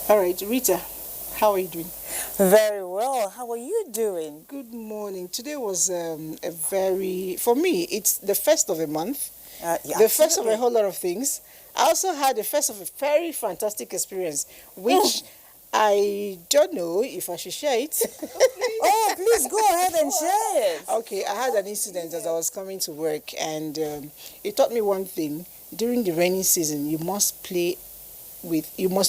All right, Rita, how are you doing? Very well. How are you doing? Good morning. Today was for me, it's the first of a month, Yeah, the first of a absolutely. whole lot of things. I also had the first of a very fantastic experience, which I don't know if I should share it. Oh, please go ahead and share it. Okay, I had an incident as I was coming to work, and it taught me one thing. During the rainy season, you must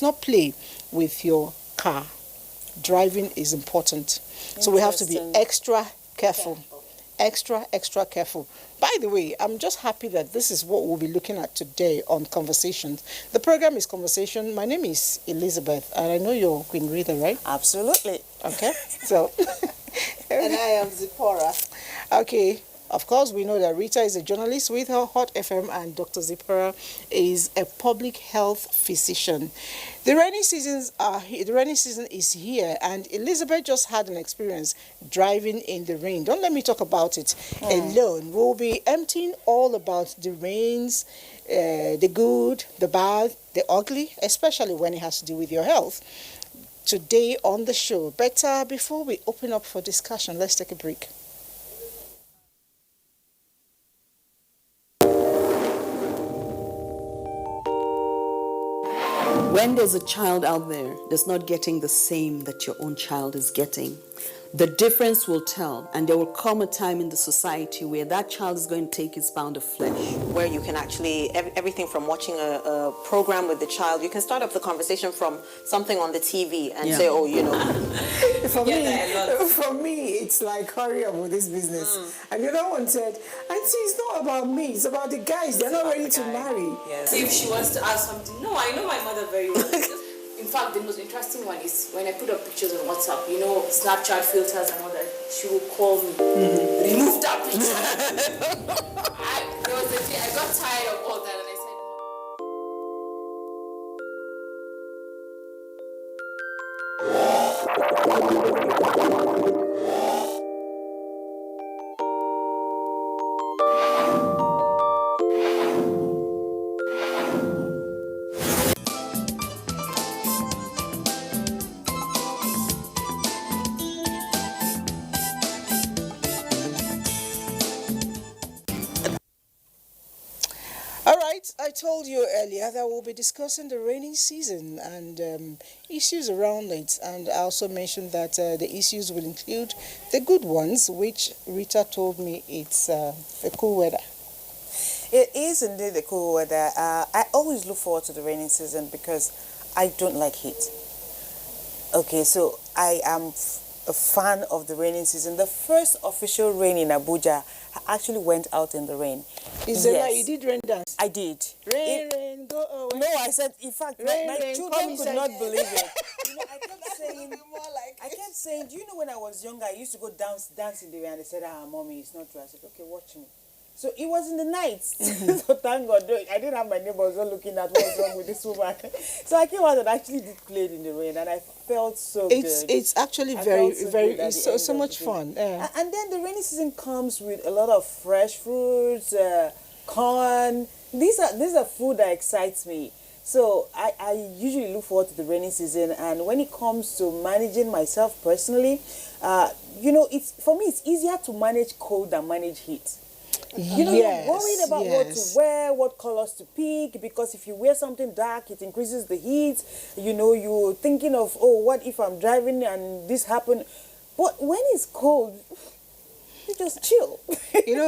not play with your car. Driving is important. So we have to be extra careful. Extra careful. By the way, I'm just happy that this is what we'll be looking at today on Conversations. The program is Conversation. My name is Elizabeth, and I know you're Queen Rita, right? Absolutely. Okay, so. And I am Zipporah. Okay. Of course, we know that Rita is a journalist with her Hot FM, and Dr. Zipporah is a public health physician. The rainy season is here, and Elizabeth just had an experience driving in the rain. Don't let me talk about it alone. We'll be emptying all about the rains, the good, the bad, the ugly, especially when it has to do with your health. Today on the show, but before we open up for discussion, let's take a break. When there's a child out there that's not getting the same that your own child is getting, the difference will tell, and there will come a time in the society where that child is going to take his pound of flesh. Where you can actually, everything from watching a program with the child, you can start up the conversation from something on the TV and say, oh, For me, it's like, hurry up with this business. And the other one said, Auntie, it's not about me, it's about the guys. They're not ready to marry. Yes. If she wants to ask something, no, I know my mother very well. In fact, the most interesting one is when I put up pictures on WhatsApp, Snapchat filters and all that, she will call me, remove that picture. There was a day I got tired of all that and I said, All right, I told you earlier that we'll be discussing the rainy season and issues around it. And I also mentioned that the issues will include the good ones, which Rita told me it's the cool weather. It is indeed the cool weather. I always look forward to the rainy season because I don't like heat. Okay, so I am a fan of the rainy season. The first official rain in Abuja, I actually went out in the rain. Is it like you did rain dance? I did. Rain, go away. No, I said, in fact, my children could not believe it. I kept saying, do you know when I was younger, I used to go dance in the rain, and they said, mommy, it's not true. I said, okay, watch me. So it was in the night. So thank God, I didn't have my neighbors all looking at what's wrong with this woman. So I came out and actually did play in the rain, and I felt so good. It's actually it's so much fun. Yeah. And then the rainy season comes with a lot of fresh fruits, corn. These are food that excites me. So I usually look forward to the rainy season, and when it comes to managing myself personally, for me it's easier to manage cold than manage heat. You're worried about what to wear, what colors to pick, because if you wear something dark, it increases the heat. You're thinking of, what if I'm driving and this happened? But when it's cold, you just chill.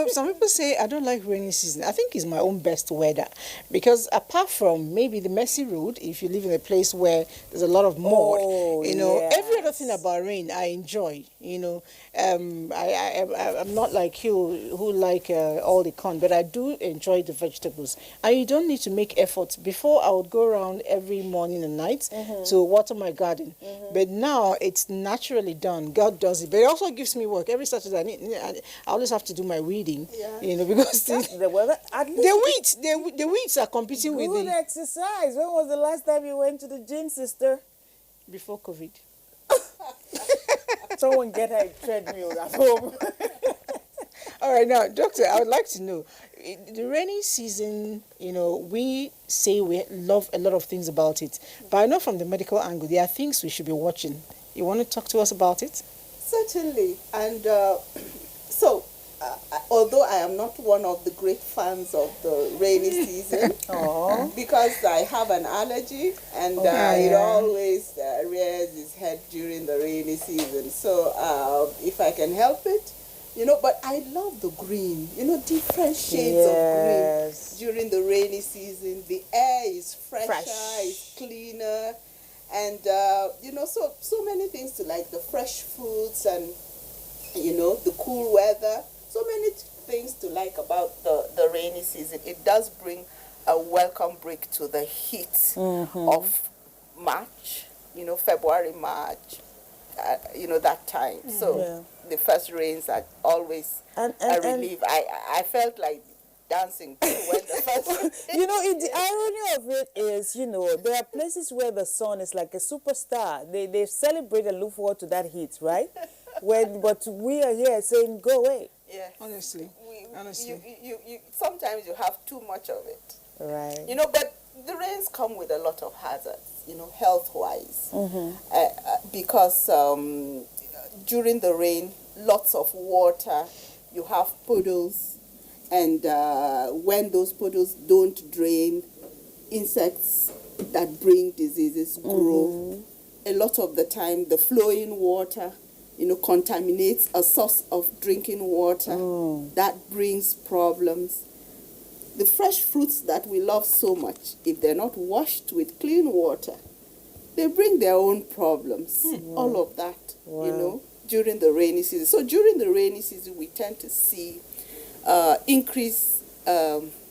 Some people say I don't like rainy season. I think it's my own best weather because apart from maybe the messy road, if you live in a place where there's a lot of mud, every other thing about rain I enjoy. I'm not like you who like all the corn, but I do enjoy the vegetables. And you don't need to make effort. Before I would go around every morning and night to water my garden, but now it's naturally done. God does it, but it also gives me work every Saturday. I always have to do my weeding, because the weather. the weeds are competing with good exercise. When was the last time you went to the gym, sister? Before COVID. Someone get her a treadmill at home. All right, now, doctor, I would like to know the rainy season. We say we love a lot of things about it, but I know from the medical angle there are things we should be watching. You want to talk to us about it? Certainly. And although I am not one of the great fans of the rainy season, because I have an allergy and it always rears its head during the rainy season. So if I can help it, but I love the green, different shades of green during the rainy season. The air is fresher, it's cleaner, and so many things to like, the fresh fruits and the cool weather. So many things to like about the rainy season. It does bring a welcome break to the heat of March, February, March, that time. So the first rains are always a relief. I felt like dancing too when the first The irony of it is, there are places where the sun is like a superstar. They celebrate and look forward to that heat, right? But we are here saying, go away. Yeah. Honestly. You sometimes you have too much of it. Right. But the rains come with a lot of hazards, health-wise. Because during the rain, lots of water, you have puddles, and when those puddles don't drain, insects that bring diseases grow. A lot of the time, the flowing water, contaminates a source of drinking water. That brings problems. The fresh fruits that we love so much, if they're not washed with clean water, they bring their own problems. All of that, during the rainy season. So during the rainy season, we tend to see increased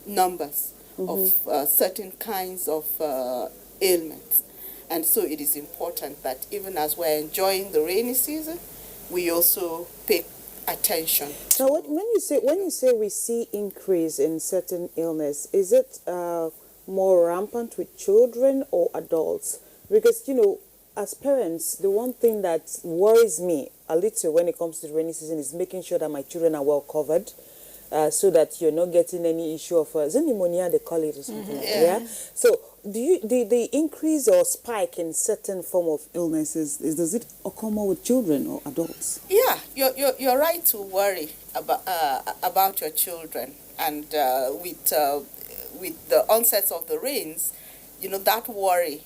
numbers of certain kinds of ailments. And so it is important that even as we're enjoying the rainy season, we also pay attention. So when you say we see increase in certain illness, is it more rampant with children or adults? Because as parents, the one thing that worries me a little when it comes to the rainy season is making sure that my children are well covered. So that you're not getting any issue of is it pneumonia they call it or something? Yeah. So the increase or spike in certain form of illnesses does it occur more with children or adults? Yeah, you're right to worry about your children, and with the onset of the rains, that worry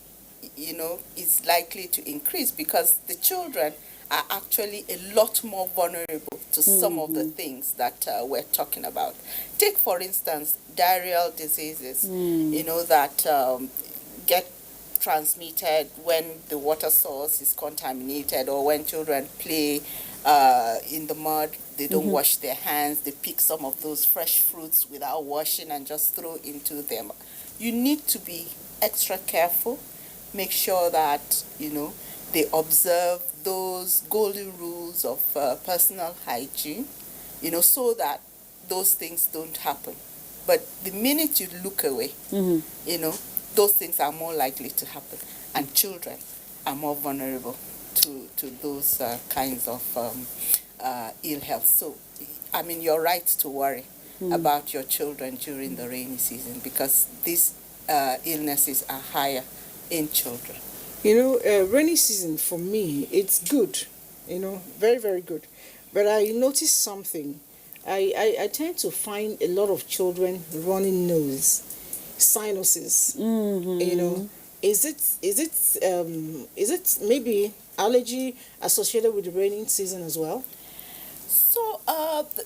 is likely to increase because the children are actually a lot more vulnerable to some of the things that we're talking about. Take, for instance, diarrheal diseases, that get transmitted when the water source is contaminated or when children play in the mud, they don't wash their hands, they pick some of those fresh fruits without washing and just throw into them. You need to be extra careful, make sure that, they observe those golden rules of personal hygiene, so that those things don't happen. But the minute you look away, those things are more likely to happen. And children are more vulnerable to those kinds of ill health. So, you're right to worry about your children during the rainy season because these illnesses are higher in children. Rainy season for me, it's good, very, very good. But I noticed something. I tend to find a lot of children running nose, sinuses. Is it maybe allergy associated with the rainy season as well? So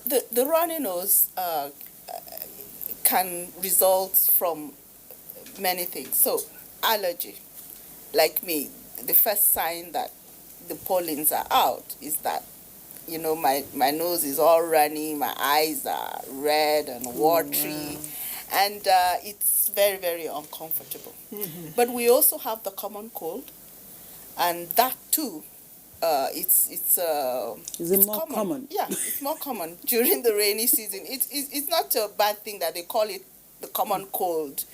the runny nose can result from many things. So allergy. Like me, the first sign that the pollens are out is that, my nose is all runny, my eyes are red and watery, and it's very, very uncomfortable. But we also have the common cold, and that too, it's more common? Yeah, it's more common during the rainy season. It's not a bad thing that they call it the common cold.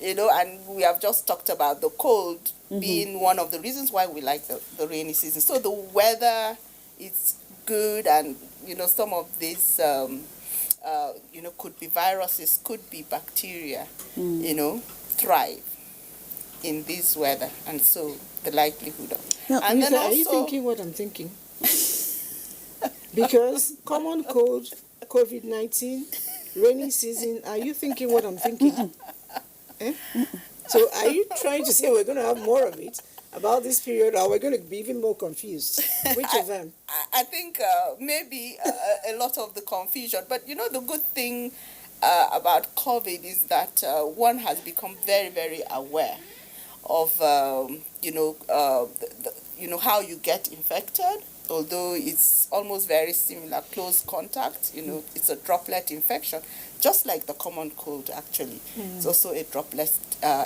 And we have just talked about the cold being one of the reasons why we like the rainy season. So the weather is good, and some of these could be viruses, could be bacteria, thrive in this weather, and so the likelihood of. Now, And then are you also, thinking what I'm thinking? Because common cold, COVID-19, rainy season, are you thinking what I'm thinking? Eh? So are you trying to say we're going to have more of it about this period, or we're going to be even more confused? Which of them? I think maybe a lot of the confusion, but the good thing about COVID is that one has become very, very aware of how you get infected. Although it's almost very similar, close contact, it's a droplet infection, just like the common cold, actually. It's also a droplet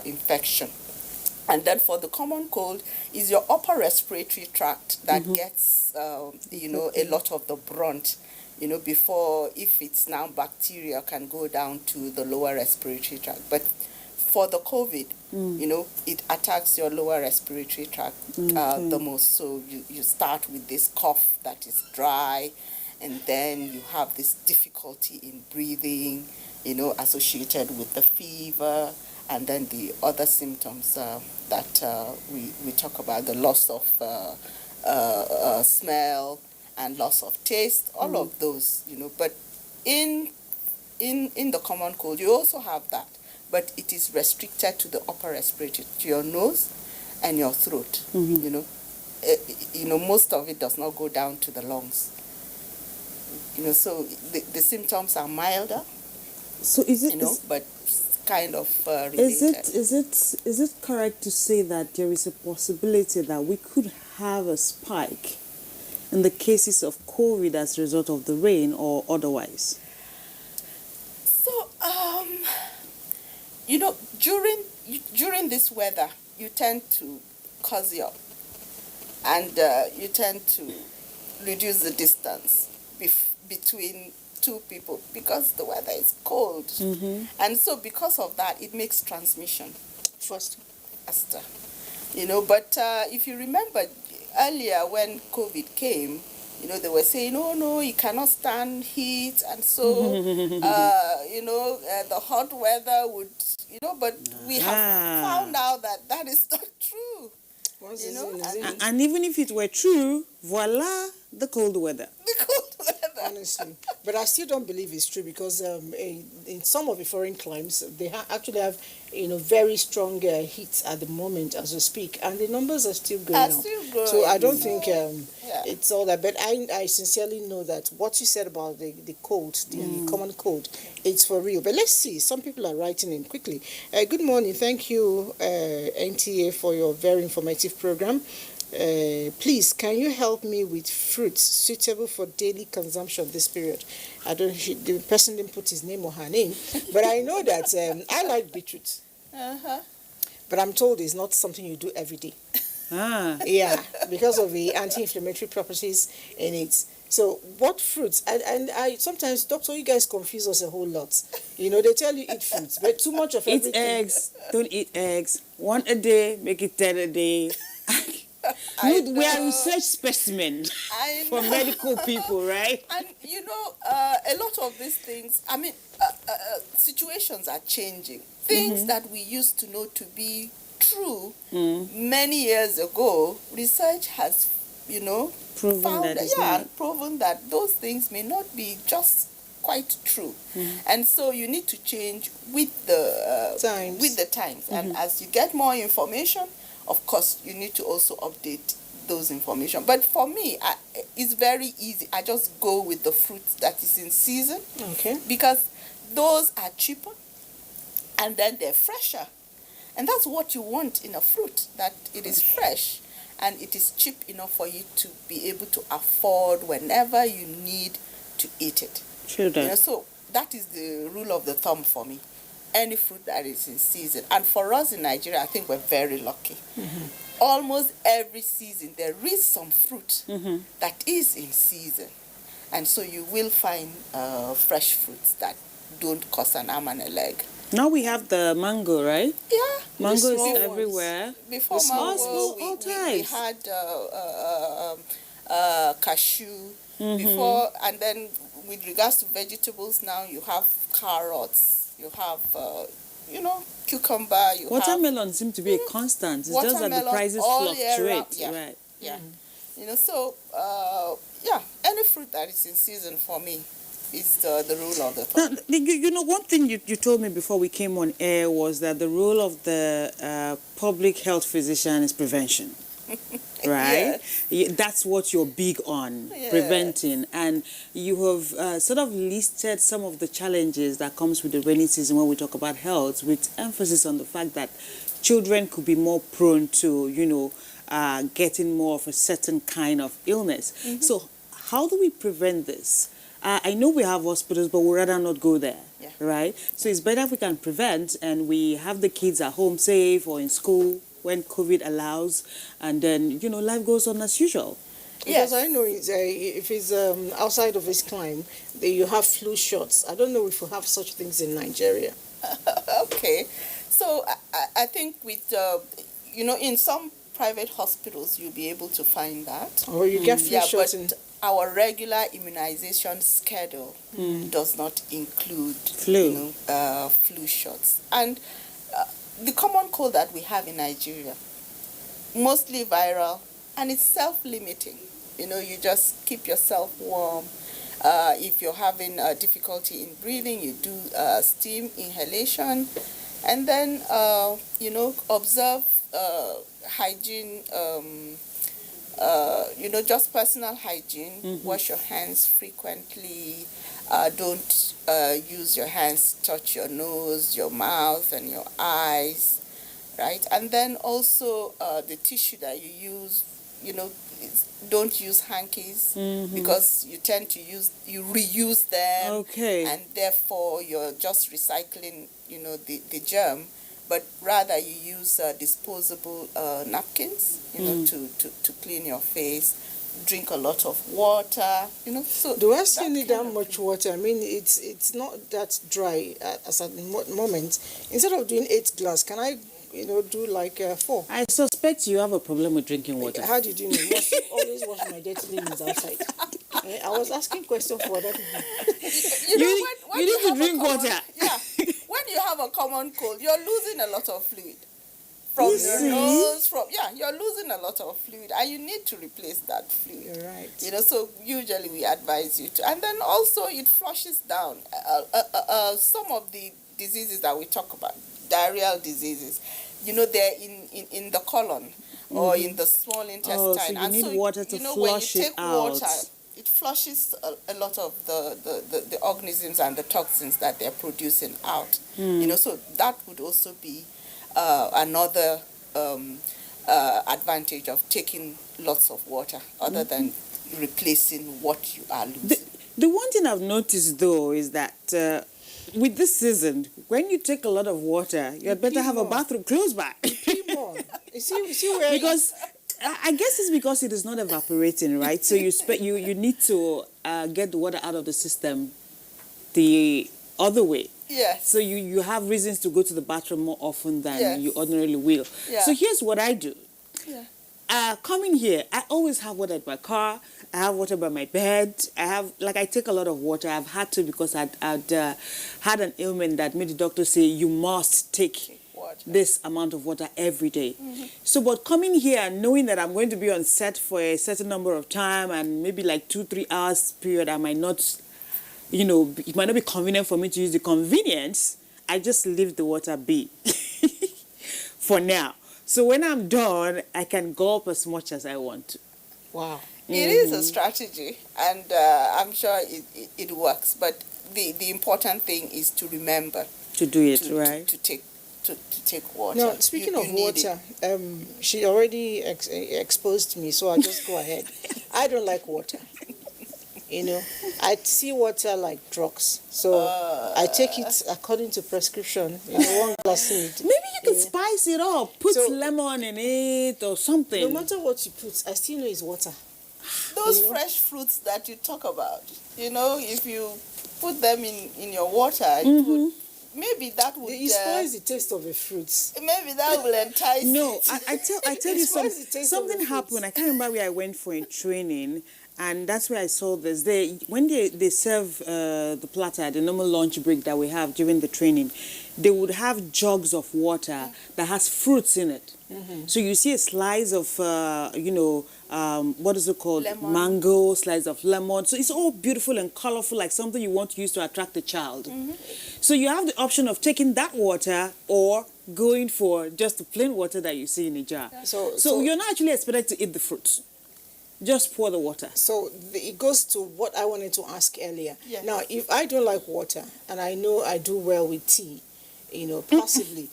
infection. And then for the common cold is your upper respiratory tract that gets, a lot of the brunt, before, if it's now bacteria, can go down to the lower respiratory tract. But for the COVID, it attacks your lower respiratory tract the most. So you start with this cough that is dry, and then you have this difficulty in breathing, associated with the fever, and then the other symptoms that we talk about, the loss of smell and loss of taste, all of those, But in the common cold, you also have that. But it is restricted to the upper respiratory, to your nose and your throat. Most of it does not go down to the lungs. So the symptoms are milder. So is it but kind of related. Is it correct to say that there is a possibility that we could have a spike in the cases of COVID as a result of the rain or otherwise? So during this weather, you tend to cozy up, and you tend to reduce the distance between two people because the weather is cold. And so because of that, it makes transmission faster. But if you remember earlier when COVID came, they were saying, oh no, you cannot stand heat, and so the hot weather would, but we have found out that is not true. And even if it were true, voila, the cold weather. The cold weather. Honestly. But I still don't believe it's true because in some of the foreign climes, they actually have, very strong heat at the moment as we speak. And the numbers are still going up. So I don't think it's all that. But I sincerely know that what you said about the cold, the common cold, it's for real. But let's see. Some people are writing in quickly. Good morning. Thank you, NTA, for your very informative program. Please, can you help me with fruits suitable for daily consumption this period? The person didn't put his name or her name, but I know that I like beetroot. But I'm told it's not something you do every day. Yeah, because of the anti-inflammatory properties in it. So what fruits? And I sometimes, doctor, you guys confuse us a whole lot. They tell you eat fruits, but too much of everything. Eat eggs. Don't eat eggs. 1 a day, make it 10 a day. We are research specimens for medical people, right? And a lot of these things, situations are changing. Things that we used to know to be true many years ago, research has, proven that those things may not be just quite true. And so you need to change with the times. And as you get more information, of course, you need to also update those information. But for me, it's very easy. I just go with the fruit that is in season. Okay. Because those are cheaper, and then they're fresher. And that's what you want in a fruit, that it is fresh, and it is cheap enough for you to be able to afford whenever you need to eat it. True. So that is the rule of the thumb for me. Any fruit that is in season. And for us in Nigeria, I think we're very lucky. Almost every season, there is some fruit that is in season. And so you will find fresh fruits that don't cost an arm and a leg. Now we have the mango, right? Yeah. Mango is everywhere. Before mango, we had cashew, before, and then with regards to vegetables now, you have carrots, you have, cucumber, you Watermelon seems to be a constant. It's just that the prices fluctuate. Right. Yeah. So, any fruit that is in season for me is the rule of the thumb. Now, one thing you told me before we came on air was that the role of the public health physician is prevention. Right? Yes. That's what you're big on, preventing. And you have sort of listed some of the challenges that comes with the rainy season when we talk about health, with emphasis on the fact that children could be more prone to, getting more of a certain kind of illness. So how do we prevent this? I know we have hospitals, but we'd rather not go there, right? So it's better if we can prevent and we have the kids at home safe or in school when COVID allows, and then, life goes on as usual. Because I know if it's outside of his climb, you have flu shots. I don't know if we have such things in Nigeria. Okay. So I think with, in some private hospitals, you'll be able to find that. Or you get flu shots but our regular immunization schedule does not include flu shots. And the common cold that we have in Nigeria, mostly viral, and it's self-limiting. You just keep yourself warm. If you're having difficulty in breathing, you do steam inhalation, and then observe hygiene. Just personal hygiene. Wash your hands frequently. Don't use your hands to touch your nose, your mouth, and your eyes, right? And then also the tissue that you use, don't use hankies because you tend to reuse them. Okay. And therefore you're just recycling, the germ. But rather you use disposable napkins, to clean your face. Drink a lot of water, So do I still need that much water? I mean, it's not that dry as at the moment. Instead of doing 8 glasses, can I, do like 4? I suspect you have a problem with drinking water. How did you know? I always wash my dirty linens outside. I was asking questions for that. You need to drink water. Yeah. When you have a common cold, you're losing a lot of fluid. From your nose, you're losing a lot of fluid, and you need to replace that fluid. You're right. So usually we advise you to, and then also it flushes down some of the diseases that we talk about, diarrheal diseases. They're in the colon or in the small intestine. Oh, so you need water to flush it out. Water, it flushes a lot of the organisms and the toxins that they're producing out. So that would also be another advantage of taking lots of water, other than replacing what you are losing. The one thing I've noticed, though, is that with this season, when you take a lot of water, you had better have a bathroom close by. You see where... Because I guess it's because it is not evaporating, right? So you need to get the water out of the system the other way. Yes. So you have reasons to go to the bathroom more often than you ordinarily will. Yeah. So here's what I do. Yeah. Coming here, I always have water in my car. I have water by my bed. I take a lot of water. I've had to because I'd had an ailment that made the doctor say you must take this amount of water every day. So, but coming here and knowing that I'm going to be on set for a certain number of time and maybe like 2-3 hours period, I might not, it might not be convenient for me to use the convenience. I just leave the water be for now. So when I'm done, I can gulp as much as I want to. Wow. It is a strategy, and I'm sure it works. But the important thing is to remember to do it, right? To take water. No, speaking of water, she already exposed me, so I'll just go ahead. I don't like water. I see water like drugs, so I take it according to prescription. 1 glass in it. Maybe you can spice it up, put lemon in it or something. No matter what you put, I still know it's water. Those fresh fruits that you talk about, if you put them in your water, it would, maybe that would... It spoils the taste of the fruits. Maybe that will entice... No, I tell you something Something happened. I can't remember where I went for a training, And that's where I saw this. When they serve the platter, the normal lunch break that we have during the training, they would have jugs of water that has fruits in it. So you see a slice of, what is it called? Lemon. Mango, slice of lemon. So it's all beautiful and colorful, like something you want to use to attract a child. So you have the option of taking that water or going for just the plain water that you see in a jar. So you're not actually expected to eat the fruits. Just pour the water. So it goes to what I wanted to ask earlier. Yes. Now, if I don't like water, and I know I do well with tea, possibly,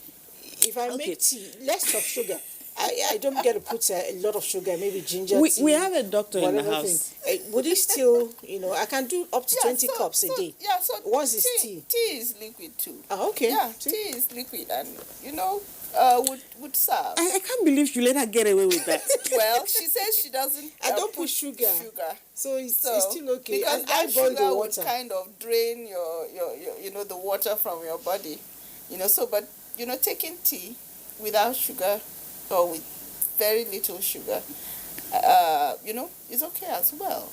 if I make tea, less of sugar, I don't get to put a lot of sugar, maybe ginger tea. We have a doctor in the whatever house. thing. Would it still, I can do up to 20 cups a day. Yeah, so Once it's tea. Tea is liquid too. Oh, okay. Yeah, tea is liquid and, would serve. I can't believe you let her get away with that. Well, she says she doesn't. I don't put sugar. So it's still okay. Because And that I boil sugar the would water. kind of drain your the water from your body. But taking tea without sugar or with very little sugar, is okay as well.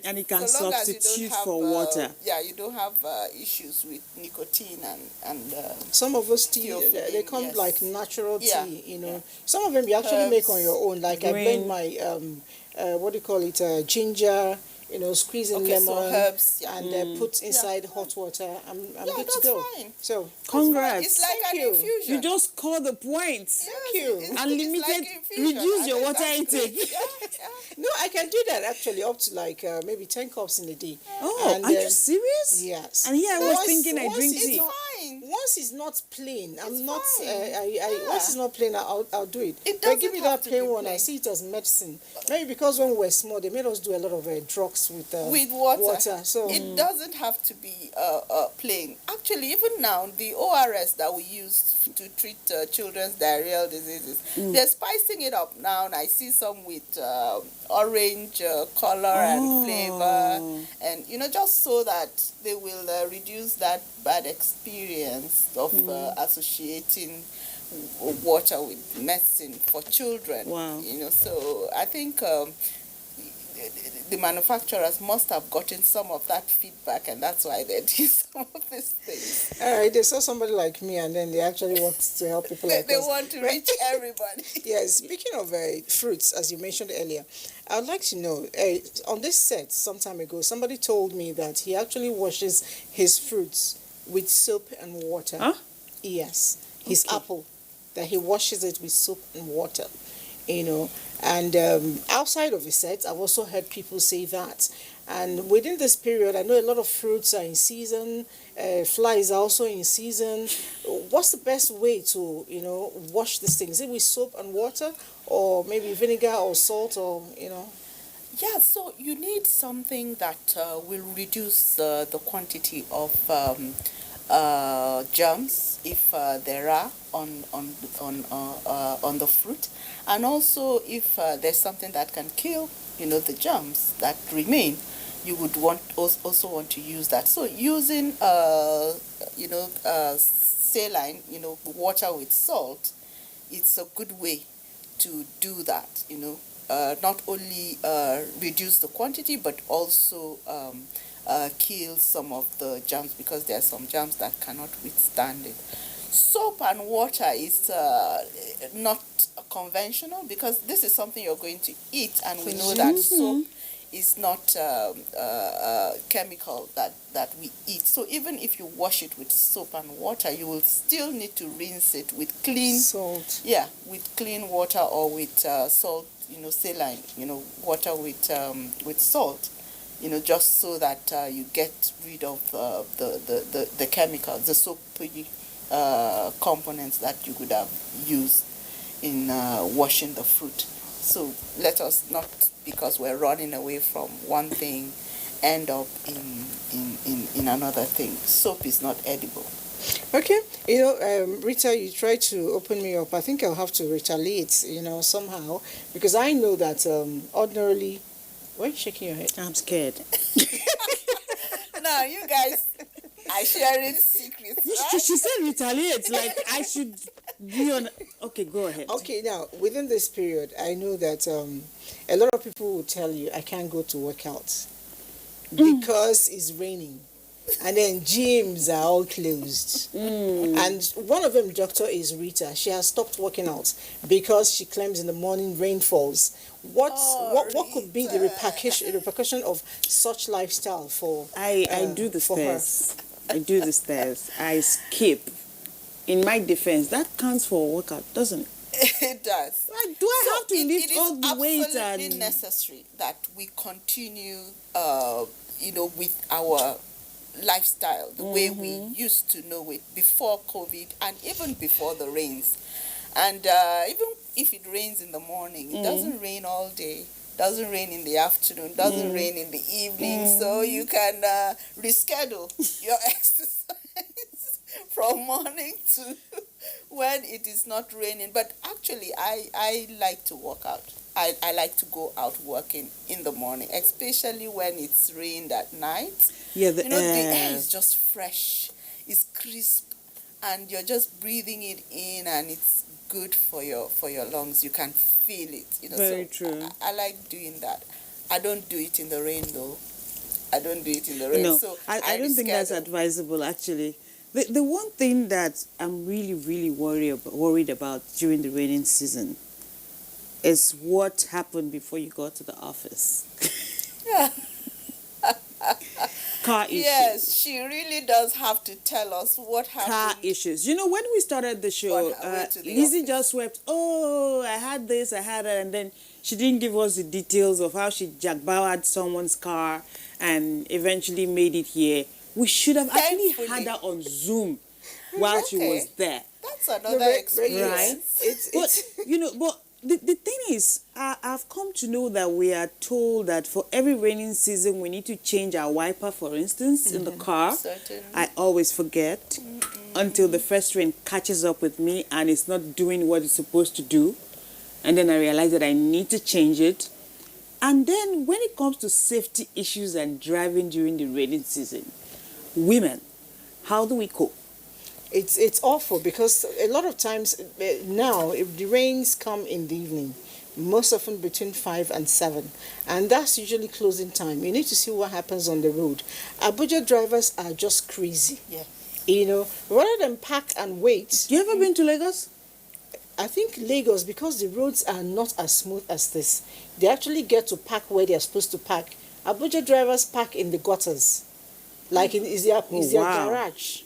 And it can So long as you don't substitute have, for water. you don't have issues with nicotine and Some of us tea, Theophylline, they come yes. like natural Yeah, tea, Some of them you actually make on your own. Like I Green. blend my, ginger, squeeze in Okay, so lemon herbs, yeah. and put inside hot water. I'm good to that's go. fine. So Congrats. It's like Thank an you. infusion. You just score the points. Thank you. Unlimited, infusion. reduce your I water think that's intake. great. Yeah. no, I can do that actually up to like maybe 10 cups in a day. Oh, And, are you serious? Yes. And here I was Once- thinking I once drink it's tea. not- Fine. Once it's not plain, I'm not. fine. Once it's not plain, I'll do it. It But give me doesn't have that to plain be one. I plain. see it as medicine. Maybe because when we were small, they made us do a lot of drugs with Water. So It doesn't have to be plain. Actually, even now, the ORS that we use to treat children's diarrheal diseases, they're spicing it up now. And I see some with orange color and flavor, and just so that they will reduce that bad experience of associating water with medicine for children. Wow. So I think the manufacturers must have gotten some of that feedback, and that's why they do some of these things. all right, they saw somebody like me, and then they actually want to help people like They us. want to reach everybody. Yes, speaking of fruits, as you mentioned earlier, I would like to know, on this set some time ago, somebody told me that he actually washes his fruits with soap and water. Huh? Yes, his apple, that he washes it with soap and water, And outside of the set, I've also heard people say that. And within this period, I know a lot of fruits are in season, flies are also in season. What's the best way to, wash these things? Is it with soap and water, or maybe vinegar or salt, or? Yeah, so you need something that will reduce the quantity of germs, if there are on the fruit, and also if there's something that can kill, the germs that remain, you would also want to use that. So using saline, water with salt, it's a good way to do that. Not only reduce the quantity, but also kill some of the germs, because there are some germs that cannot withstand it. Soap and water is not conventional, because this is something you're going to eat, and we know that soap is not chemical that we eat. So even if you wash it with soap and water, you will still need to rinse it with clean Salt. Yeah, with clean water, or with salt, saline, water with salt, just so that you get rid of the chemicals, the soapy components that you could have used in washing the fruit. So let us not, because we're running away from one thing, end up in another thing. Soap is not edible. Okay, Rita, you try to open me up. I think I'll have to retaliate, somehow, because I know that ordinarily. Why are you shaking your head? I'm scared. Now, you guys are sharing secrets, right? She said retaliate, like I should Okay, go ahead. Okay, now within this period, I know that a lot of people will tell you I can't go to work out because it's raining, and then gyms are all closed. And one of them, doctor, is Rita. She has stopped working out because she claims in the morning rain falls. What could be the repercussion of such lifestyle for I do the for her? stairs. I do the stairs. I skip. In my defense, that counts for a workout, doesn't it? It does. Do I have to lift all the weight? It is absolutely necessary that we continue, with our lifestyle, the way we used to know it before COVID and even before the rains. And even if it rains in the morning, it doesn't rain all day. Doesn't rain in the afternoon, doesn't rain in the evening, so you can reschedule your exercise from morning to when it is not raining. But actually, I like to work out. I like to go out working in the morning, especially when it's rained at night. Yeah, the air is just fresh, it's crisp, and you're just breathing it in, and it's good for your lungs. You can feel it. Very true. I like doing that. I don't do it in the rain though. I don't do it in the rain. No, So I don't think that's advisable actually. The one thing that I'm really, really worried about during the raining season is what happened before you got to the office. Car issues. Yes, she really does have to tell us what happened. Car issues. You know, when we started the show, Lizzie just swept, I had this, I had that, and then she didn't give us the details of how she jackbauered someone's car and eventually made it here. We should have actually had her on Zoom while she was there. That's another experience. Right? But the thing is, I've come to know that we are told that for every raining season, we need to change our wiper, for instance, in the car. Certainly. I always forget until the first rain catches up with me and it's not doing what it's supposed to do. And then I realize that I need to change it. And then when it comes to safety issues and driving during the raining season, women, how do we cope? It's awful because a lot of times now, if the rains come in the evening, most often between 5 and 7, and that's usually closing time. You need to see what happens on the road. Abuja drivers are just crazy. Yeah. Rather than park and wait. You ever been to Lagos? I think Lagos, because the roads are not as smooth as this, they actually get to park where they're supposed to park. Abuja drivers park in the gutters, like is their garage.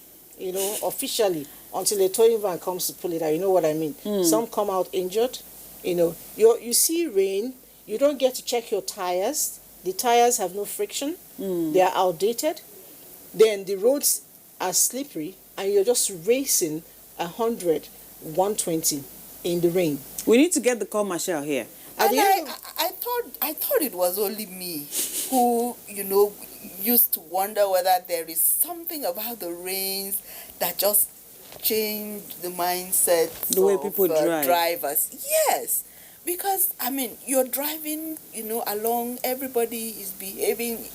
Officially, until a towing van comes to pull it out. You know what I mean? Some come out injured. You see rain, you don't get to check your tires. The tires have no friction. They are outdated. Then the roads are slippery, and you're just racing 100, 120 in the rain. We need to get the call marshal here. And I thought it was only me who, used to wonder whether there is something about the rains that just changed the mindset the way people drive. Drivers. Yes, because you're driving, along, everybody is behaving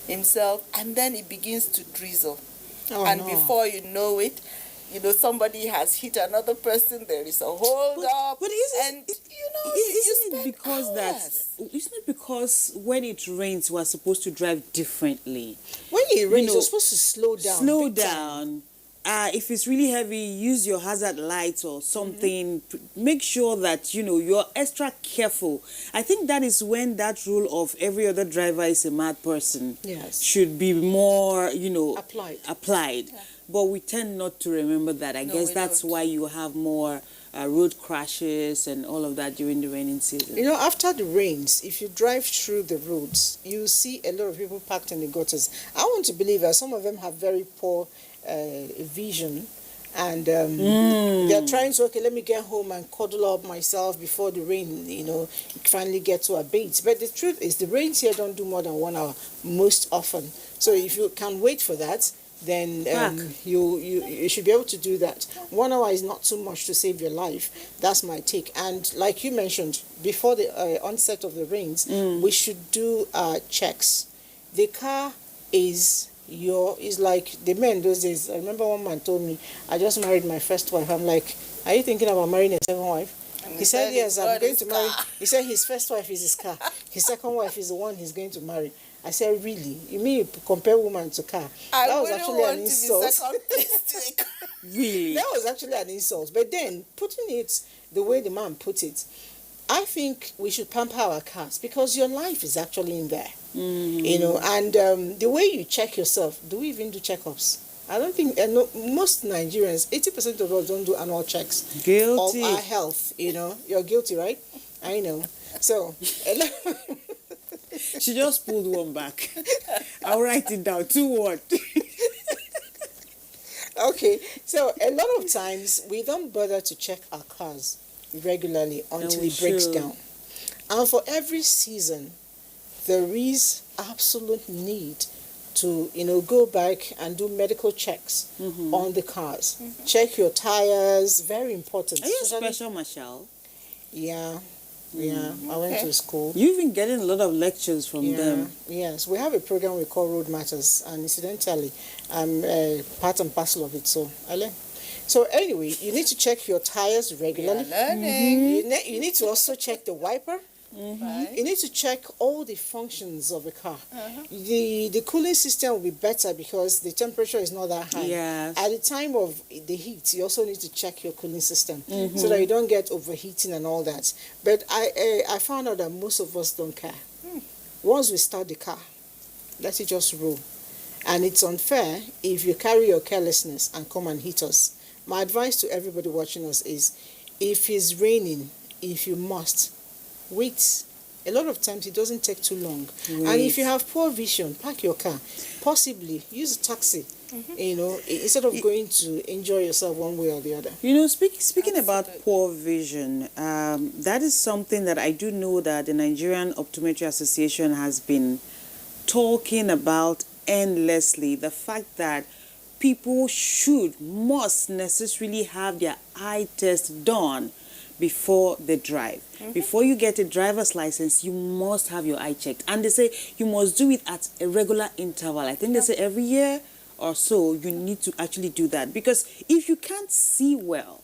himself, and then it begins to drizzle, before you know it, somebody has hit another person. There is a hold up, isn't it because when it rains we're supposed to drive differently? When it rains, you're supposed to slow down. Slow down. If it's really heavy, use your hazard lights or something. Make sure that you're extra careful. I think that is when that rule of every other driver is a mad person should be more applied. Yeah. But we tend not to remember that. I guess that's why you have more road crashes and all of that during the raining season. After the rains, if you drive through the roads, you see a lot of people parked in the gutters. I want to believe that some of them have very poor vision, and they're trying to, let me get home and cuddle up myself before the rain, finally get to abate. But the truth is, the rains here don't do more than 1 hour most often. So if you can wait for that, then you should be able to do that. 1 hour is not too much to save your life. That's my take. And like you mentioned, before the onset of the rains, we should do checks. The car is like the men those days. I remember one man told me, I just married my first wife. I'm like, Are you thinking about marrying a second wife? And He said, yes, I'm got going his to marry. car. He said his first wife is his car. His second wife is the one he's going to marry. I said, really? You mean you compare woman to car? I That was wouldn't actually want an to be insult. second place to a car. Really? That was actually an insult. But then, putting it the way the man put it, I think we should pamper our cars because your life is actually in there. You know, and the way you check yourself, do we even do checkups? I don't think, no, most Nigerians, 80% of us don't do annual checks Guilty. of our health, you know. You're guilty, right? I know. So, She just pulled one back. I'll write it down. 2 what? okay, so a lot of times we don't bother to check our cars regularly until we it breaks should. down. And for every season, there is absolute need to, you know, go back and do medical checks on the cars. Check your tires, very important. Are you a Especially- special marshal? Yeah, yeah. I went to school. You've been getting a lot of lectures from them. Yes, we have a program we call Road Matters, and incidentally, I'm part and parcel of it. So I learn. So anyway, you need to check your tires regularly. Learning. You need to also check the wiper. Right. You need to check all the functions of a car. The cooling system will be better because the temperature is not that high. Yes. At the time of the heat, you also need to check your cooling system so that you don't get overheating and all that. But I found out that most of us don't care. Once we start the car, let it just roll. And it's unfair if you carry your carelessness and come and hit us. My advice to everybody watching us is, if it's raining, if you must, wait. A lot of times it doesn't take too long. And if you have poor vision, park your car. Possibly use a taxi, you know, instead of going to enjoy yourself one way or the other. You know, speaking about poor vision, that is something that I do know that the Nigerian Optometry Association has been talking about endlessly. The fact that people must necessarily have their eye test done before they drive. Before you get a driver's license, you must have your eye checked. And they say you must do it at a regular interval. I think they say every year or so you need to actually do that. Because if you can't see well,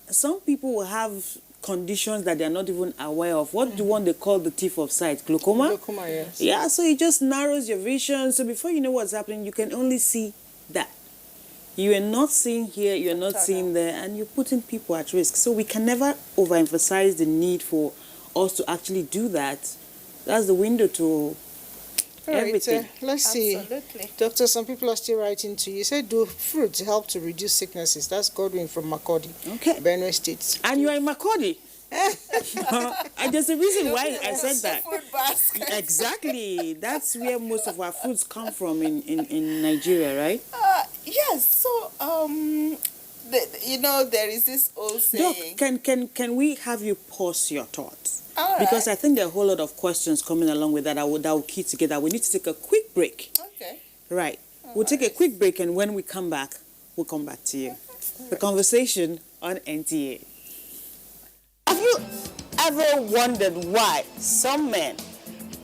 some people will have conditions that they're not even aware of. What the one they call the thief of sight? Glaucoma? Glaucoma, yes. Yeah, so it just narrows your vision. So before you know what's happening, you can only see that. You are not seeing here, you're not seeing there, and you're putting people at risk. So we can never overemphasize the need for us to actually do that. That's the window to everything. Let's see. Absolutely. Doctor, some people are still writing to you. You said, do fruits help to reduce sicknesses? That's Godwin from Makurdi, Okay. Benue State. And you are in Makurdi. And there's a reason why I said that. Food basket. Exactly. That's where most of our foods come from in Nigeria, right? Yes. So, you know, there is this old Doc, saying. can we have you pause your thoughts? All right. Because I think there are a whole lot of questions coming along with that that will key together. We need to take a quick break. Okay. Right. We'll take a quick break, and when we come back, we'll come back to you. The conversation on NTA. Have you ever wondered why some men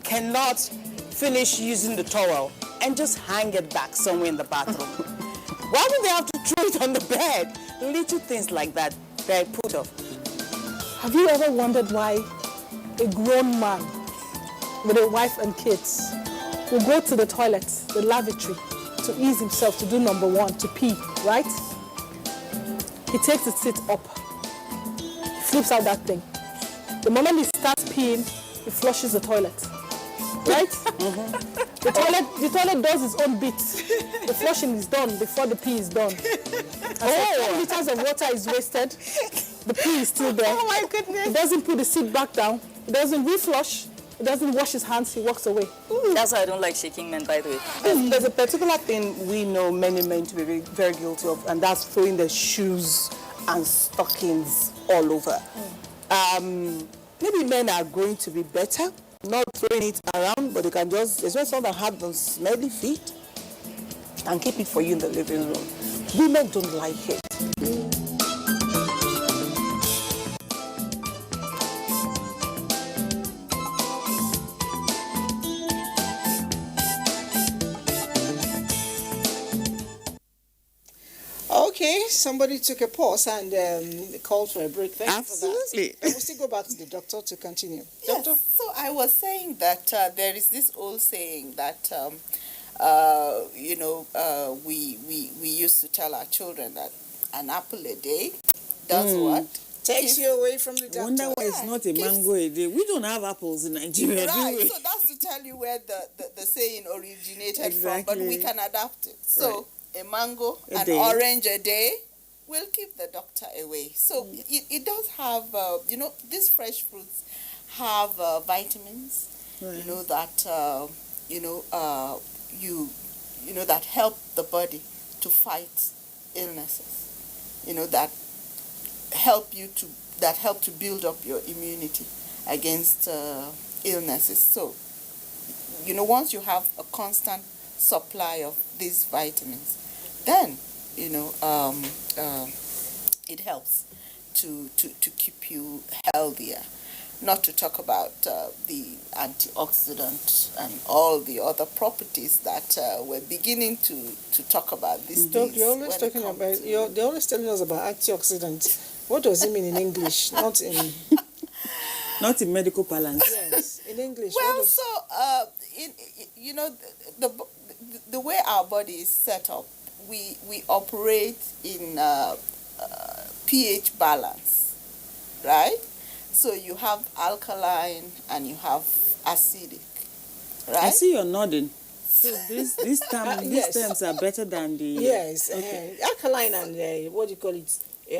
cannot finish using the towel and just hang it back somewhere in the bathroom? Why do they have to throw it on the bed? Little things like that I put off. Have you ever wondered why a grown man with a wife and kids will go to the toilet, the lavatory, to ease himself, to do number one, to pee, right? He takes the seat up, he flips out that thing. The moment he starts peeing, he flushes the toilet, right? The toilet does its own bit. The flushing is done before the pee is done. And so 10 liters of water is wasted. The pee is still there. Oh my goodness. He doesn't put the seat back down. He doesn't reflush. He doesn't wash his hands. He walks away. That's why I don't like shaking men, by the way. There's a particular thing we know many men to be very, very guilty of, and that's throwing their shoes and stockings all over. Maybe men are going to be better, not throwing it around, but they can just, especially someone that have those smelly feet, and keep it for you in the living room. Women don't like it. Okay, somebody took a pause and called for a break. Thank you Absolutely. for that. We'll still go back to the doctor to continue. Yes. Doctor? So I was saying that there is this old saying that we used to tell our children that an apple a day does what? Takes you away from the doctor. I wonder why it's not a mango a day. We don't have apples in Nigeria, do Right, we? so that's to tell you where the saying originated Exactly. from, but we can adapt it. So a mango, an day. orange a day will keep the doctor away. So it does have, these fresh fruits have vitamins, Right. that help the body to fight illnesses, that help to build up your immunity against illnesses. So, once you have a constant supply of these vitamins, then, it helps to keep you healthier. Not to talk about the antioxidant and all the other properties that we're beginning to talk about these Doc, days. you're always when it talking comes about, to- they're always telling us about antioxidants. What does it mean in English? Not in, Not in medical balance. yes, in English. Well, what does, the way our body is set up, we operate in pH balance, right? So you have alkaline and you have acidic, right? I see you're nodding. So these yes. terms are better than the... yes, Okay. alkaline and what do you call it?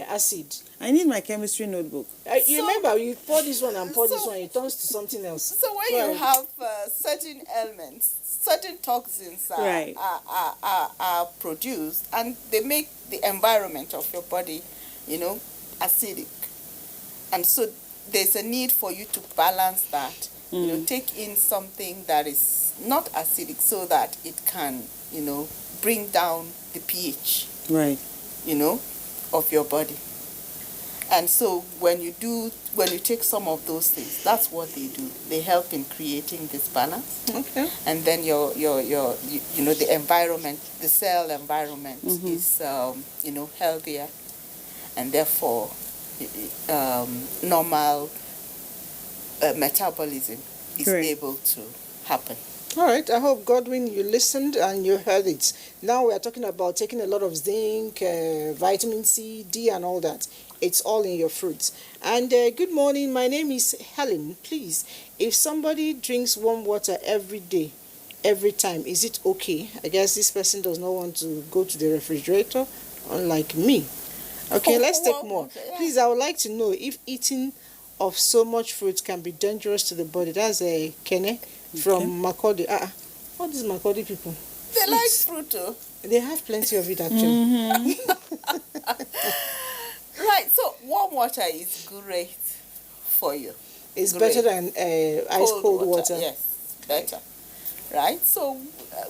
Acid. I need my chemistry notebook. You So- remember, you pour this one and pour this so- one, it turns to something else. So when Go you ahead. have certain elements, certain toxins Right. are produced, and they make the environment of your body, acidic. And so there's a need for you to balance that. Take in something that is not acidic so that it can, bring down the pH, Right. of your body. And so when you take some of those things, that's what they do. They help in creating this balance. Okay. And then your the environment, the cell environment is healthier, and therefore normal metabolism is Correct. able to happen. All right. I hope, Godwin, you listened and you heard it. Now we are talking about taking a lot of zinc, vitamin C, D, and all that. It's all in your fruits. And good morning. My name is Helen. Please, if somebody drinks warm water every day, every time, is it okay? I guess this person does not want to go to the refrigerator, unlike me. Okay, let's take warm more. water, yeah. Please, I would like to know if eating of so much fruit can be dangerous to the body. That's a Kene from Makurdi. What is Makurdi people? They like fruit too. They have plenty of it actually. Right, so warm water is great for you. It's Great. better than ice cold water. Yes, better. Right, so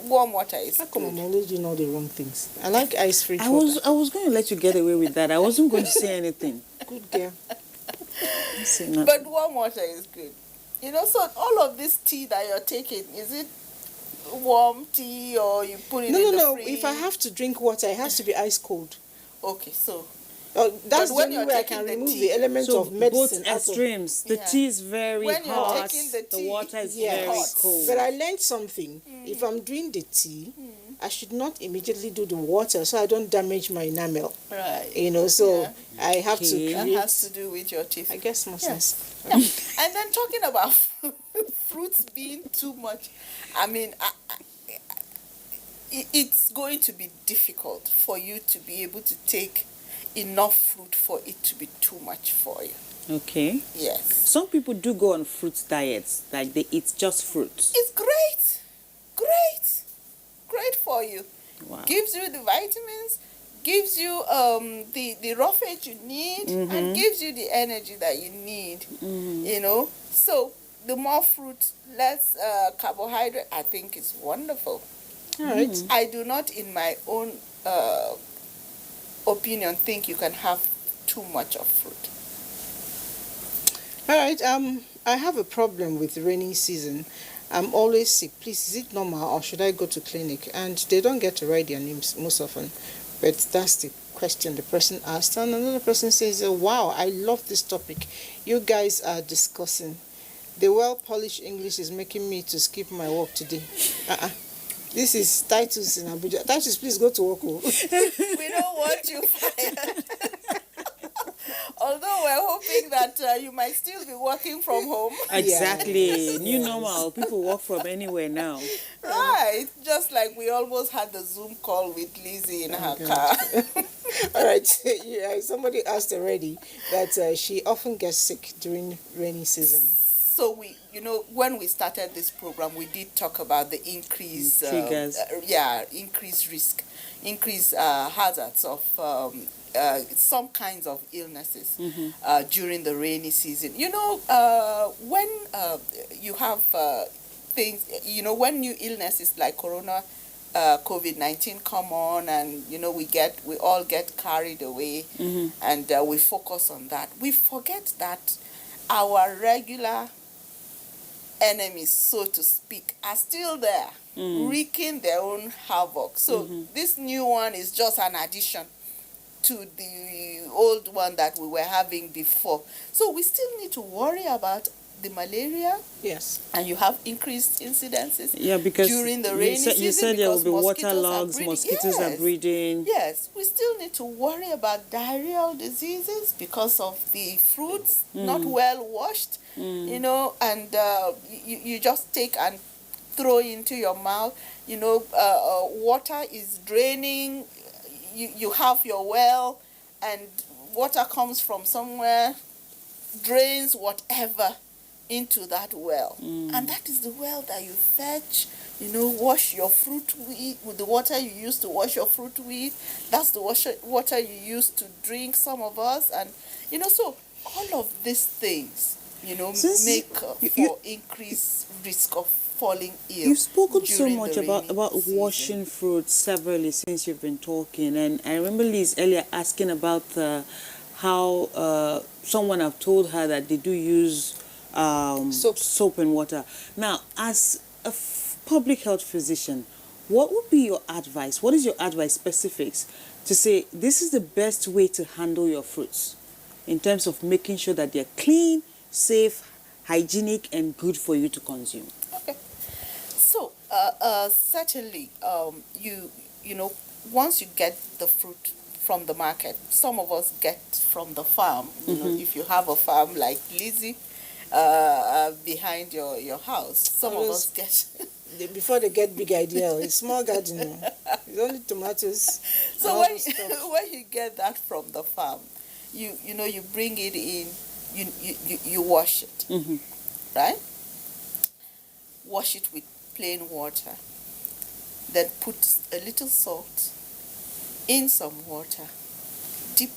warm water is How come good. I'm always doing all the wrong things? I like ice free I water. was going to let you get away with that. I wasn't going to say anything. Good girl. Say nothing. But warm water is good. So all of this tea that you're taking, is it warm tea or you put it in the No. fridge? If I have to drink water, it has to be ice cold. Okay, so That's the when only you're way I taking can the remove tea- the element So of medicine both out of. extremes. The Yeah. tea is very When you're hot. taking the tea, water is Yes. very hot. cold. But I learned something. If I'm doing the tea, I should not immediately do the water so I don't damage my enamel. right. So Yeah. I have to Okay. That create. has to do with your teeth. I guess more sense. And then talking about fruits being too much, I mean, it's going to be difficult for you to be able to take enough fruit for it to be too much for you. Okay. Yes. Some people do go on fruit diets, like they eat just fruits. It's great. Great for you. Wow. Gives you the vitamins, gives you the roughage you need, and gives you the energy that you need. So the more fruit, less carbohydrate, I think is wonderful. All right. I do not, in my own opinion, think you can have too much of fruit. All right. I have a problem with rainy season. I'm always sick. Please, is it normal or should I go to clinic? And they don't get to write their names most often, but that's the question the person asked, and another person says, wow, I love this topic you guys are discussing. The well-polished English is making me to skip my work today. This is Titus in Abuja. Titus, please go to work. We don't want you fired. Although we're hoping that you might still be working from home. Exactly. Yes. New normal. People work from anywhere now. Right. Just like we almost had the Zoom call with Lizzie in her car. All right. Yeah, somebody asked already that she often gets sick during rainy season. So we, when we started this program, we did talk about the increased triggers. Increased risk, increased hazards of some kinds of illnesses during the rainy season. When you have things, when new illnesses like COVID-19 come on, and we all get carried away, and we focus on that. We forget that our regular enemies, so to speak, are still there, wreaking their own havoc. So this new one is just an addition to the old one that we were having before. So we still need to worry about the malaria. Yes. And you have increased incidences because during the rainy season. You said there will be waterlogs, mosquitoes are breeding. Yes, we still need to worry about diarrheal diseases because of the fruits not well washed, and you just take and throw into your mouth. Water is draining. You have your well, and water comes from somewhere, drains whatever into that well, and that is the well that you fetch, wash your fruit with the water you used to wash your fruit with. That's the water you used to drink, some of us, and so all of these things make for increased risk of falling ill. You've spoken so during much the about rainy season. washing fruits severally since you've been talking, and I remember Liz earlier asking about how someone have told her that they do use soap and water. Now, as a public health physician, what would be your advice? What is your advice, specifics, to say this is the best way to handle your fruits in terms of making sure that they're clean, safe, hygienic, and good for you to consume? Okay. So, certainly, once you get the fruit from the market, some of us get from the farm. If you have a farm like Lizzie behind your house, some of us get. Before they get big idea, it's small garden. It's only tomatoes. So when you get that from the farm, you bring it in, you wash it, right? Wash it with plain water, then put a little salt in some water, dip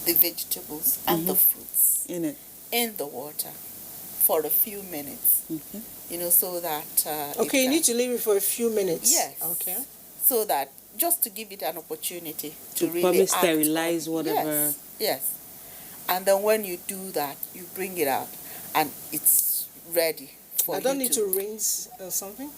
the vegetables and the fruits in the water for a few minutes, so that okay, you need to leave it for a few minutes. Yes. Okay. So that just to give it an opportunity to really probably act sterilize on. whatever. Yes. And then when you do that, you bring it out and it's ready for you. I don't need to rinse or something?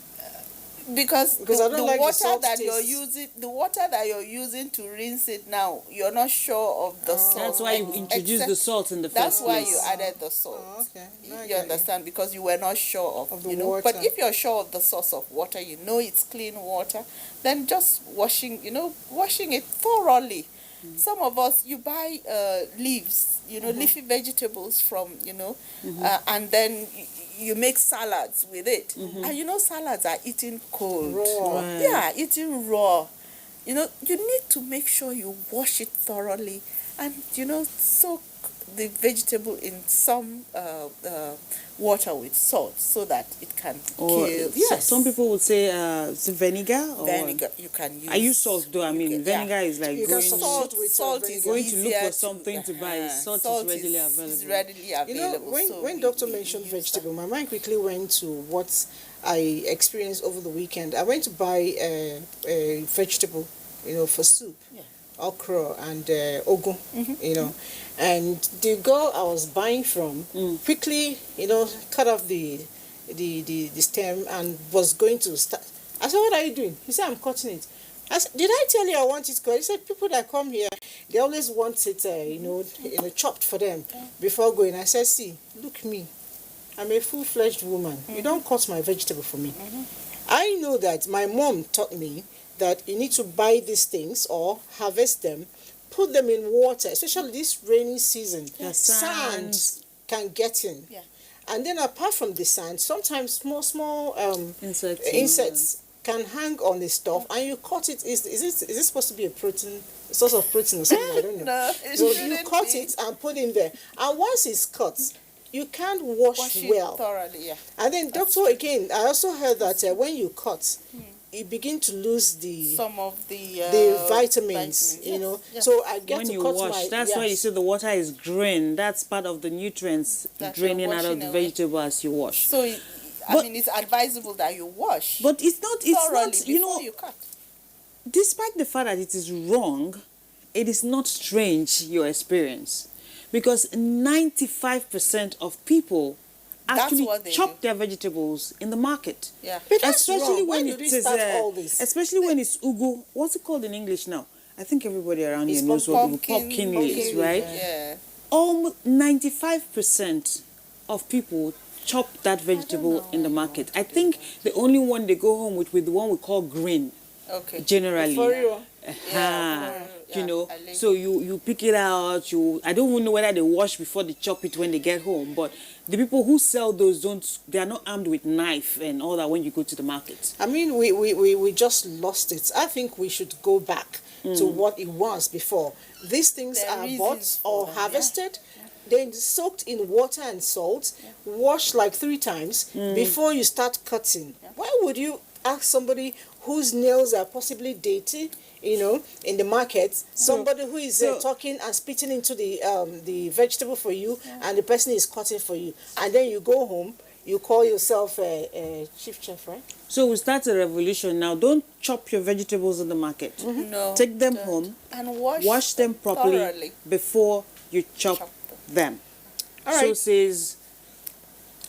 Because I don't the like the water salt that taste. the water that you're using to rinse it now, you're not sure of the salt. That's why you introduced the salt in the first That's why place. you added the salt. Oh, okay. Now You understand? Because you were not sure of the water. But if you're sure of the source of water, it's clean water, then just washing it thoroughly. Some of us, you buy leaves, leafy vegetables from, and then you make salads with it. And salads are eaten cold. Raw. Right. Yeah, eaten raw. You need to make sure you wash it thoroughly and, soak the vegetable in some water with salt so that it can Or kill. Yes. some people would say it's vinegar. Or Vinegar, you can use. I use salt though. I mean, vinegar is like You can going, substitute with salt vinegar. is going to look easier for something to buy. Salt is readily available. Is readily available. When Doctor mentioned vegetable, my mind quickly went to what I experienced over the weekend. I went to buy a vegetable, for soup. Yeah. Okra and ogun, and the girl I was buying from quickly, cut off the stem and was going to start. I said, "What are you doing?" He said, "I'm cutting it." I said, did I tell you I want it cooked? He said, people that come here, they always want it, chopped for them before going. I said, see, look me. I'm a full-fledged woman. You don't cut my vegetable for me. I know that my mom taught me that you need to buy these things or harvest them, put them in water, especially this rainy season. Sand can get in. Yeah. And then apart from the sand, sometimes small insects can hang on the stuff, and you cut it. Is it supposed to be a source of protein or something? I don't know. No, so you cut it and put it in there. And once it's cut, you can't wash well. Thoroughly, yeah. And then, doctor, again, I also heard that when you cut, you begin to lose some of the vitamins, Yes. So I get when to you cut wash, that's why you see the water is green. That's part of the nutrients draining out of the vegetable as you wash. So, it's advisable that you wash. But it's not, before you cut. Despite the fact that it is wrong, it is not strange, your experience. Because 95% of people actually chop their vegetables in the market. Yeah. But that's especially wrong. when Why it do is they start all this? especially when it's ugu. What's it called in English now? I think everybody around here knows what pumpkin is, right? Yeah. Almost 95% of people chop that vegetable in the market. I think the only one they go home with the one we call green. Okay. Generally. For you. So you pick it out. I don't even know whether they wash before they chop it when they get home. But the people who sell those they are not armed with knife and all that when you go to the market. I mean, we just lost it. I think we should go back to what it was before. These things are bought or harvested, then soaked in water and salt, washed like 3 times before you start cutting. Why would you ask somebody whose nails are possibly dirty, in the market, somebody who is talking and spitting into the vegetable for you, and the person is cutting for you, and then you go home, you call yourself a chief chef, right? So we start a revolution now. Don't chop your vegetables in the market. No. Take them home and wash them properly thoroughly before you chop them. All right. So says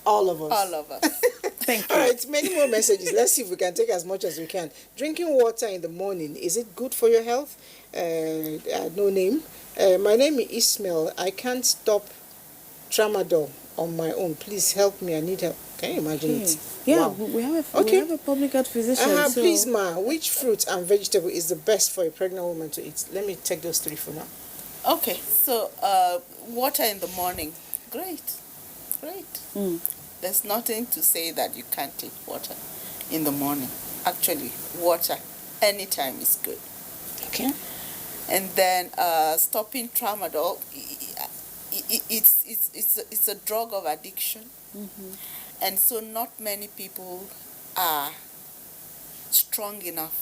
all of us. All of us. Thank you. All right, many more messages. Let's see if we can take as much as we can. Drinking water in the morning, is it good for your health? No name. My name is Ismail. I can't stop tramadol on my own. Please help me. I need help. Can you imagine it? Yeah, Wow. we have a public health physician. So Please, ma, which fruit and vegetable is the best for a pregnant woman to eat? Let me take those 3 for now. Okay, so water in the morning. Great. There's nothing to say that you can't take water in the morning. Actually, water anytime is good. Okay. And then stopping tramadol, it's a drug of addiction. And so not many people are strong enough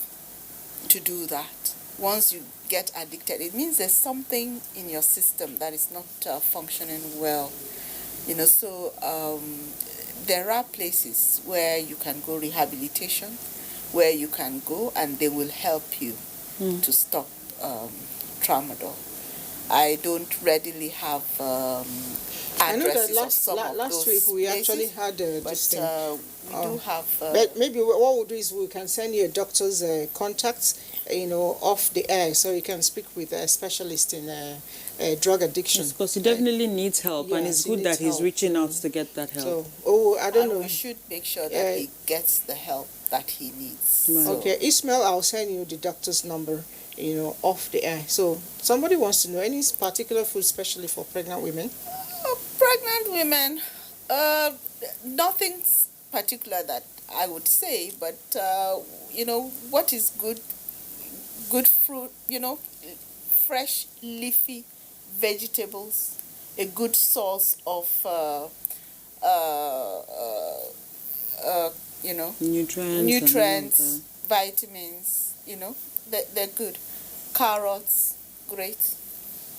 to do that. Once you get addicted, it means there's something in your system that is not functioning well. So there are places where you can go, rehabilitation, where you can go and they will help you to stop tramadol. I don't readily have addresses I know that last week we places, actually had this thing. We do have. But maybe what we'll do is we can send you a doctor's contacts, off the air, so you can speak with a specialist in drug addiction. Because he definitely needs help, and it's good that he's reaching out to get that help. So, I don't know. We should make sure that he gets the help that he needs. Right. So, Okay, Ismail, I'll send you the doctor's number, off the air. So somebody wants to know any particular food, especially for pregnant women? pregnant women, nothing particular that I would say, but what is good fruit, fresh leafy vegetables, a good source of nutrients, vitamins, they're good. Carrots, great.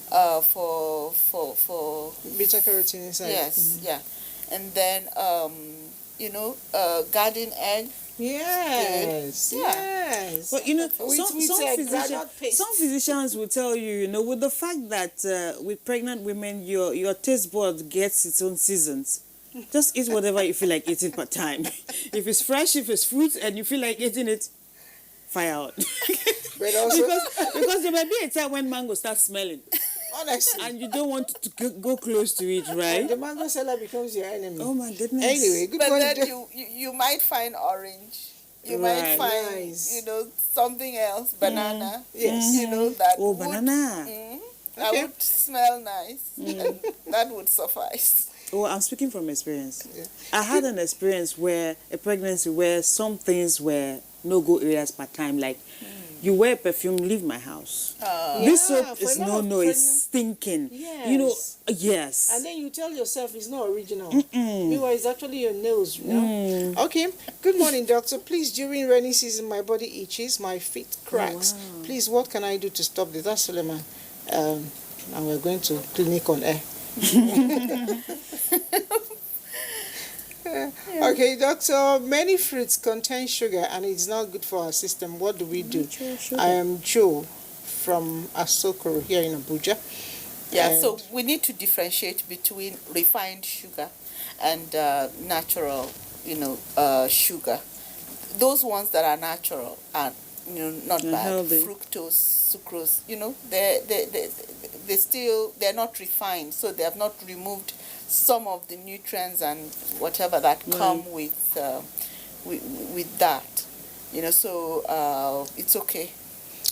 For beta carotene inside. Yes, yeah. And then garden egg. Yes, good. yes. But some physicians will tell you, with the fact that with pregnant women, your taste bud gets its own seasons. Just eat whatever you feel like eating per time. If it's fresh, if it's fruit, and you feel like eating it, fire out. But also, because there might be a time when mango starts smelling. Honestly. And you don't want to go close to it, right? And the mango seller becomes your enemy. Oh my goodness. Anyway, good but morning. Then you might find orange. You might find, something else, banana. Yes. That would, banana. That would smell nice. And that would suffice. Oh, I'm speaking from experience. Yeah. I had an experience where a pregnancy where some things were no-go areas per time, like you wear perfume, leave my house. This soap is it's stinking. Yes. Yes. And then you tell yourself it's not original. Meanwhile, it's actually your nose, Okay. Good morning, doctor. Please, during rainy season, my body itches, my feet cracks. Oh, wow. Please, what can I do to stop this? That's Suleiman. And we're going to clinic on air. Okay, doctor, many fruits contain sugar and it's not good for our system. What do we do? I am Joe from Asokoro here in Abuja. Yeah, so we need to differentiate between refined sugar and natural, sugar. Those ones that are natural are, not bad. Healthy. Fructose, sucrose, they're not refined, so they have not removed some of the nutrients and whatever that come with that, so it's okay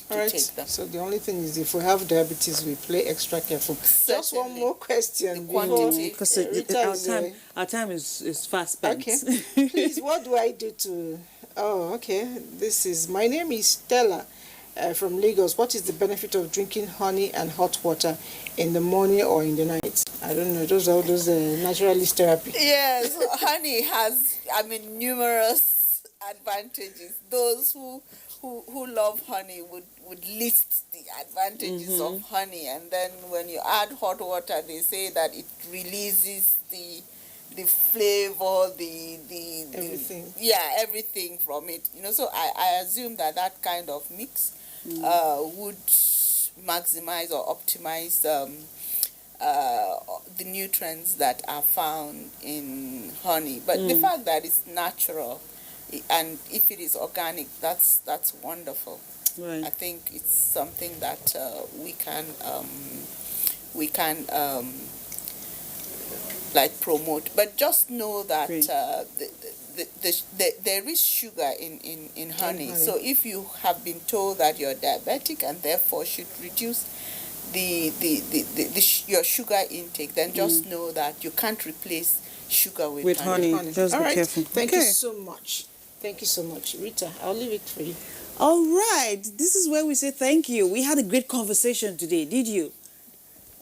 to take them. So the only thing is, if we have diabetes, we play extra careful. Certainly. Just one more question. The quantity. Because our time is fast spent. Okay. Please, what do I do to... Oh, okay. My name is Stella from Lagos. What is the benefit of drinking honey and hot water in the morning or in the night? I don't know. Those are naturalist therapy. Yes, honey has, numerous advantages. Those who love honey would list the advantages of honey, and then when you add hot water, they say that it releases the flavor, everything. Everything from it. So I assume that kind of mix would maximize or optimize the nutrients that are found in honey. But the fact that it's natural, and if it is organic, that's wonderful. Right. I think it's something that we can promote. But just know that there is sugar in honey. So if you have been told that you're diabetic and therefore should reduce your sugar intake, then just know that you can't replace sugar with honey. Just be careful. Thank you so much. Thank you so much. Rita, I'll leave it for you. All right. This is where we say thank you. We had a great conversation today, did you?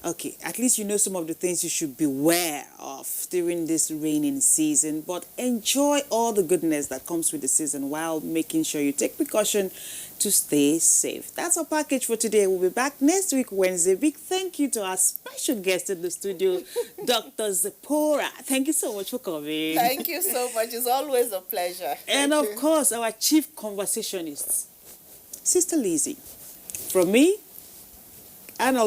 Okay, at least you know some of the things you should beware of during this raining season, but enjoy all the goodness that comes with the season while making sure you take precaution to stay safe. That's our package for today. We'll be back next week, Wednesday. Big thank you to our special guest in the studio, Dr. Zipporah. Thank you so much for coming. Thank you so much. It's always a pleasure. And of course, our chief conversationist, Sister Lizzie. From me, and